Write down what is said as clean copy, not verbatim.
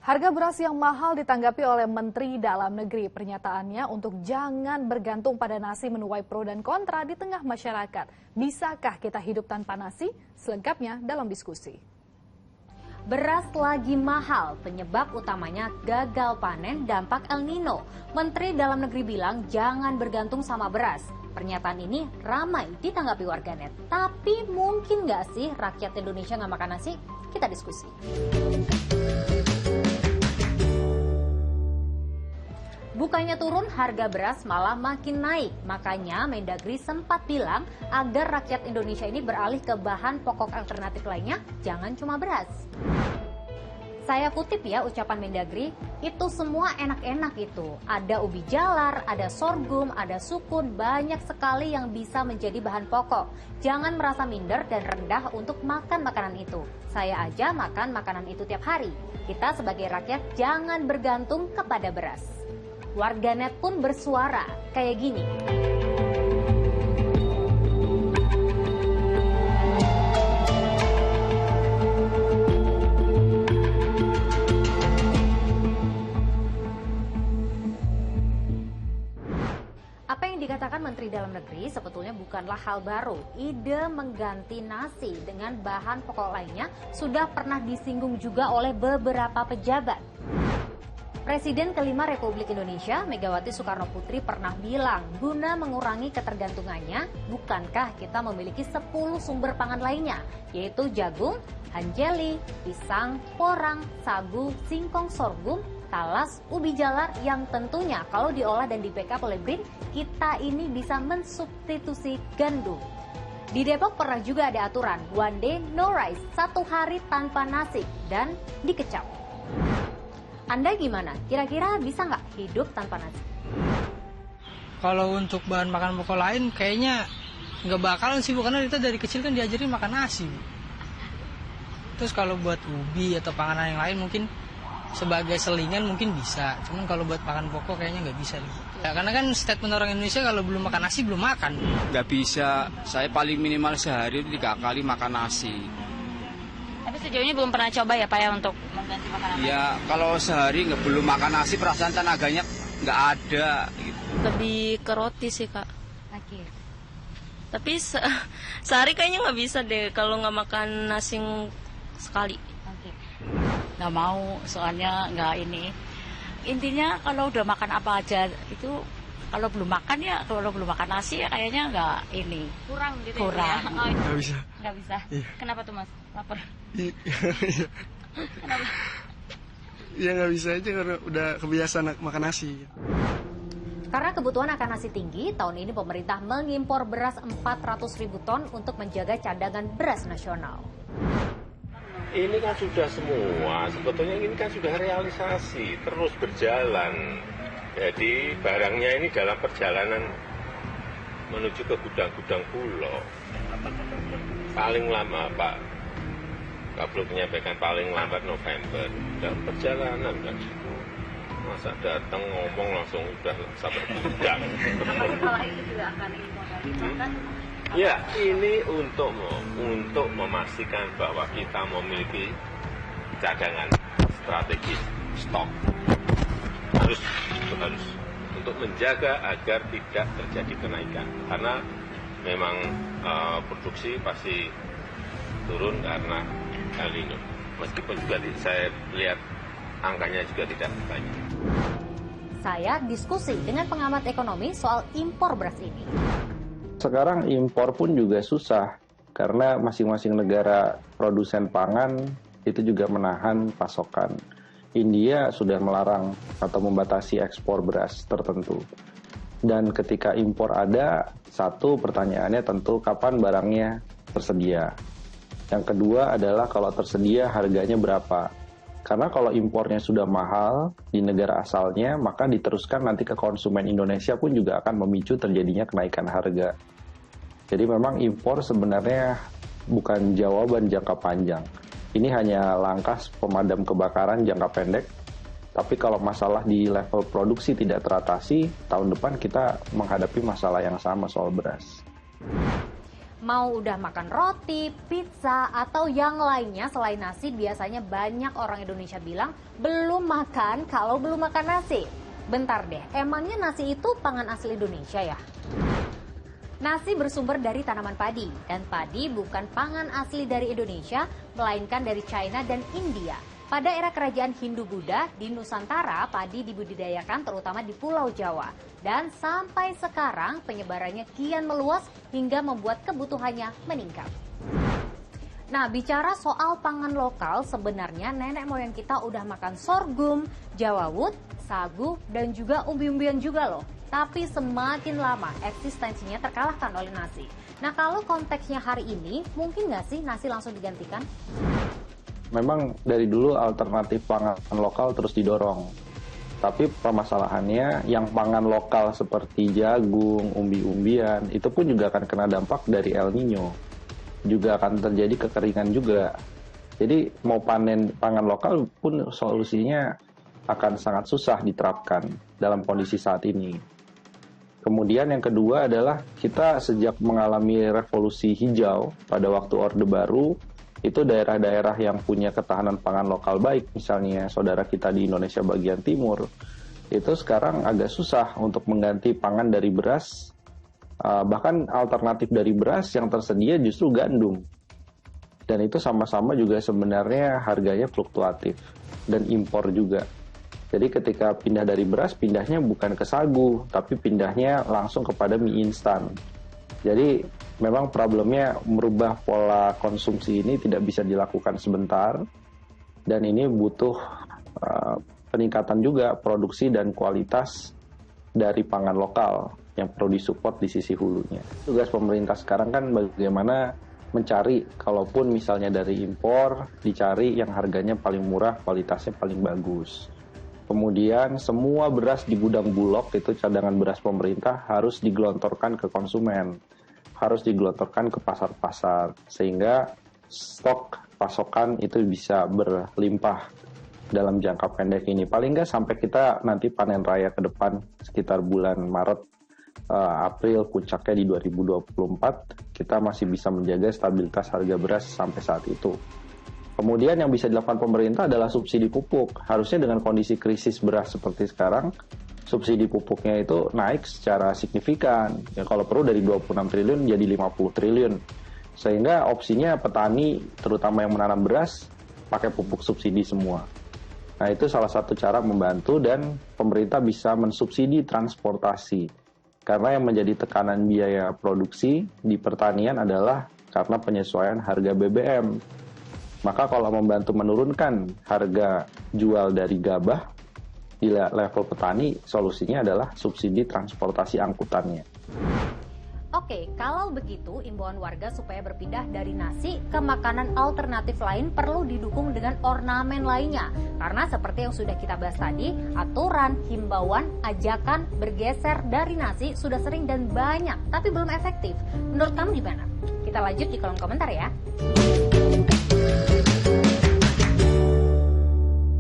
Harga beras yang mahal ditanggapi oleh Menteri Dalam Negeri. Pernyataannya untuk jangan bergantung pada nasi menuai pro dan kontra di tengah masyarakat. Bisakah kita hidup tanpa nasi? Selengkapnya dalam diskusi. Beras lagi mahal, penyebab utamanya gagal panen dampak El Nino. Menteri Dalam Negeri bilang jangan bergantung sama beras. Pernyataan ini ramai ditanggapi warganet. Tapi mungkin nggak sih rakyat Indonesia nggak makan nasi? Kita diskusi. Bukannya turun, harga beras malah makin naik. Makanya Mendagri sempat bilang agar rakyat Indonesia ini beralih ke bahan pokok alternatif lainnya, jangan cuma beras. Saya kutip ya ucapan Mendagri, itu semua enak-enak itu. Ada ubi jalar, ada sorghum, ada sukun, banyak sekali yang bisa menjadi bahan pokok. Jangan merasa minder dan rendah untuk makan makanan itu. Saya aja makan makanan itu tiap hari. Kita sebagai rakyat jangan bergantung kepada beras. Warganet pun bersuara kayak gini. Apa yang dikatakan Menteri Dalam Negeri sebetulnya bukanlah hal baru. Ide mengganti nasi dengan bahan pokok lainnya sudah pernah disinggung juga oleh beberapa pejabat. Presiden kelima Republik Indonesia, Megawati Soekarno Putri pernah bilang, guna mengurangi ketergantungannya, bukankah kita memiliki 10 sumber pangan lainnya, yaitu jagung, hanjeli, pisang, porang, sagu, singkong, sorghum, talas, ubi jalar yang tentunya kalau diolah dan di-backup oleh BRIN, kita ini bisa mensubstitusi gandum. Di Depok pernah juga ada aturan, one day no rice, 1 hari tanpa nasi, dan dikecap. Anda gimana? Kira-kira bisa nggak hidup tanpa nasi? Kalau untuk bahan makan pokok lain kayaknya nggak bakalan sih, karena kita dari kecil kan diajarin makan nasi. Terus kalau buat ubi atau panganan yang lain mungkin sebagai selingan mungkin bisa. Cuman kalau buat makan pokok kayaknya nggak bisa. Ya, karena kan statement orang Indonesia kalau belum makan nasi belum makan. Nggak bisa, saya paling minimal sehari 3 kali makan nasi. Tapi sejauh ini belum pernah coba ya Pak ya untuk mengganti makanan? Ya kalau sehari belum makan nasi perasaan tenaganya nggak ada. Gitu. Lebih ke roti sih Kak. Oke. Tapi sehari kayaknya nggak bisa deh kalau nggak makan nasi sekali. Oke. Nggak mau, soalnya nggak ini. Intinya kalau udah makan apa aja itu, kalau belum makan ya, kalau belum makan nasi ya kayaknya nggak ini. Kurang gitu Kurang. ya? Oh, Nggak bisa. nggak bisa? Iya. Kenapa tuh Mas? Lapar? Iya. Kenapa? Ya nggak bisa aja karena udah kebiasaan makan nasi. Karena kebutuhan akan nasi tinggi, tahun ini pemerintah mengimpor beras 400.000 ton untuk menjaga cadangan beras nasional. Ini kan sudah semua, sebetulnya ini kan sudah realisasi, terus berjalan. Jadi barangnya ini dalam perjalanan menuju ke gudang-gudang Bulog. Paling lama Pak Kablo menyampaikan paling lambat November. Dan perjalanan kan. Masa datang ngomong langsung udah sampai gudang. Apakah kalau itu juga akan impor lagi? Ya, ini untuk memastikan bahwa kita memiliki cadangan strategis stok. Harus untuk menjaga agar tidak terjadi kenaikan. Karena memang produksi pasti turun karena El Nino. Meskipun juga saya lihat angkanya juga tidak banyak. Saya diskusi dengan pengamat ekonomi soal impor beras ini. Sekarang impor pun juga susah karena masing-masing negara produsen pangan itu juga menahan pasokan. India sudah melarang atau membatasi ekspor beras tertentu. Dan ketika impor ada, satu pertanyaannya tentu kapan barangnya tersedia. Yang kedua adalah kalau tersedia harganya berapa. Karena kalau impornya sudah mahal di negara asalnya, maka diteruskan nanti ke konsumen Indonesia pun juga akan memicu terjadinya kenaikan harga. Jadi memang impor sebenarnya bukan jawaban jangka panjang. Ini hanya langkah pemadam kebakaran jangka pendek. Tapi kalau masalah di level produksi tidak teratasi, tahun depan kita menghadapi masalah yang sama soal beras. Mau udah makan roti, pizza, atau yang lainnya selain nasi, biasanya banyak orang Indonesia bilang belum makan kalau belum makan nasi. Bentar deh, emangnya nasi itu pangan asli Indonesia ya? Nasi bersumber dari tanaman padi, dan padi bukan pangan asli dari Indonesia, melainkan dari China dan India. Pada era kerajaan Hindu-Buddha di Nusantara, padi dibudidayakan terutama di Pulau Jawa. Dan sampai sekarang penyebarannya kian meluas hingga membuat kebutuhannya meningkat. Nah, bicara soal pangan lokal, sebenarnya nenek moyang kita udah makan sorghum, jawawut, sagu, dan juga umbi-umbian juga loh. Tapi semakin lama eksistensinya terkalahkan oleh nasi. Nah, kalau konteksnya hari ini, mungkin nggak sih nasi langsung digantikan? Memang dari dulu alternatif pangan lokal terus didorong. Tapi permasalahannya yang pangan lokal seperti jagung, umbi-umbian, itu pun juga akan kena dampak dari El Nino. Juga akan terjadi kekeringan juga. Jadi mau panen pangan lokal pun solusinya akan sangat susah diterapkan dalam kondisi saat ini. Kemudian yang kedua adalah kita sejak mengalami revolusi hijau pada waktu Orde Baru, itu daerah-daerah yang punya ketahanan pangan lokal baik, misalnya saudara kita di Indonesia bagian timur, itu sekarang agak susah untuk mengganti pangan dari beras. Bahkan alternatif dari beras yang tersedia justru gandum. Dan itu sama-sama juga sebenarnya harganya fluktuatif dan impor juga. Jadi ketika pindah dari beras, pindahnya bukan ke sagu, tapi pindahnya langsung kepada mie instan. Jadi memang problemnya merubah pola konsumsi ini tidak bisa dilakukan sebentar, dan ini butuh peningkatan juga produksi dan kualitas dari pangan lokal yang perlu disupport di sisi hulunya. Tugas pemerintah sekarang kan bagaimana mencari, kalaupun misalnya dari impor, dicari yang harganya paling murah, kualitasnya paling bagus. Kemudian semua beras di gudang Bulog, itu cadangan beras pemerintah, harus digelontorkan ke konsumen, harus digelontorkan ke pasar-pasar, sehingga stok pasokan itu bisa berlimpah dalam jangka pendek ini. Paling nggak sampai kita nanti panen raya ke depan, sekitar bulan Maret, April, puncaknya di 2024, kita masih bisa menjaga stabilitas harga beras sampai saat itu. Kemudian yang bisa dilakukan pemerintah adalah subsidi pupuk. Harusnya dengan kondisi krisis beras seperti sekarang, subsidi pupuknya itu naik secara signifikan. Ya, kalau perlu dari 26 triliun jadi 50 triliun. Sehingga opsinya petani, terutama yang menanam beras, pakai pupuk subsidi semua. Nah, itu salah satu cara membantu, dan pemerintah bisa mensubsidi transportasi. Karena yang menjadi tekanan biaya produksi di pertanian adalah karena penyesuaian harga BBM. Maka kalau membantu menurunkan harga jual dari gabah di level petani, solusinya adalah subsidi transportasi angkutannya. Oke, kalau begitu imbauan warga supaya berpindah dari nasi ke makanan alternatif lain perlu didukung dengan ornamen lainnya. Karena seperti yang sudah kita bahas tadi, aturan, himbauan, ajakan bergeser dari nasi sudah sering dan banyak, tapi belum efektif. Menurut kamu gimana? Kita lanjut di kolom komentar ya.